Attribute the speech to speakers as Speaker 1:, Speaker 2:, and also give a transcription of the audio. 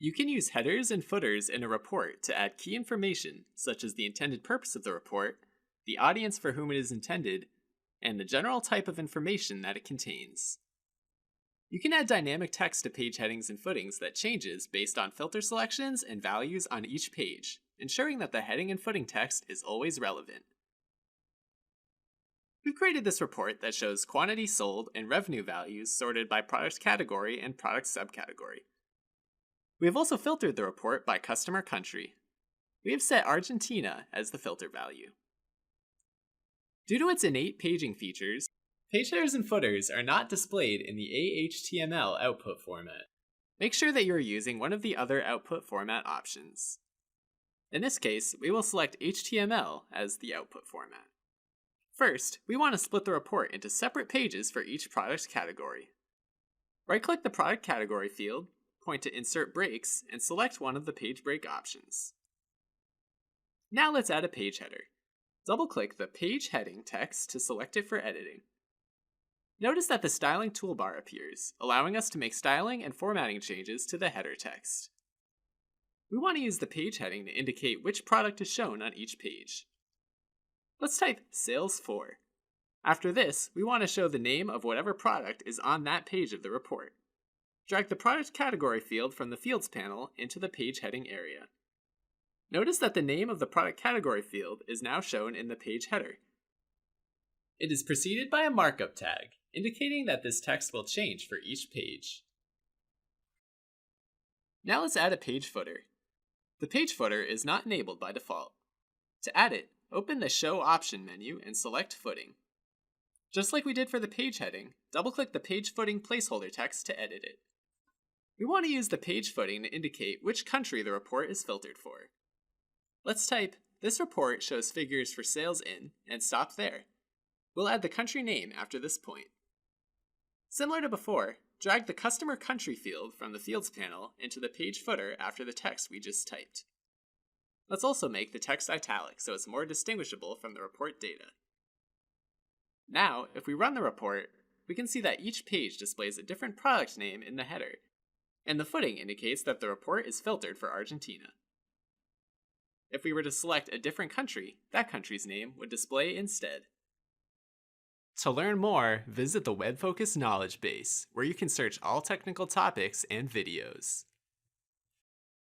Speaker 1: You can use headers and footers in a report to add key information, such as the intended purpose of the report, the audience for whom it is intended, and the general type of information that it contains. You can add dynamic text to page headings and footings that changes based on filter selections and values on each page, ensuring that the heading and footing text is always relevant. We've created this report that shows quantity sold and revenue values sorted by product category and product subcategory. We have also filtered the report by customer country. We have set Argentina as the filter value. Due to its innate paging features, page headers and footers are not displayed in the AHTML output format. Make sure that you are using one of the other output format options. In this case, we will select HTML as the output format. First, we want to split the report into separate pages for each product category. Right-click the product category field, point to Insert Breaks, and select one of the page break options. Now let's add a page header. Double-click the page heading text to select it for editing. Notice that the styling toolbar appears, allowing us to make styling and formatting changes to the header text. We want to use the page heading to indicate which product is shown on each page. Let's type Sales 4. After this, we want to show the name of whatever product is on that page of the report. Drag the product category field from the Fields panel into the page heading area. Notice that the name of the product category field is now shown in the page header. It is preceded by a markup tag, indicating that this text will change for each page. Now let's add a page footer. The page footer is not enabled by default. To add it, open the Show Option menu and select Footing. Just like we did for the page heading, double-click the page footing placeholder text to edit it. We want to use the page footing to indicate which country the report is filtered for. Let's type, "This report shows figures for sales in," and stop there. We'll add the country name after this point. Similar to before, drag the customer country field from the Fields panel into the page footer after the text we just typed. Let's also make the text italic so it's more distinguishable from the report data. Now, if we run the report, we can see that each page displays a different product name in the header, and the footing indicates that the report is filtered for Argentina. If we were to select a different country, that country's name would display instead. To learn more, visit the WebFocus Knowledge Base, where you can search all technical topics and videos.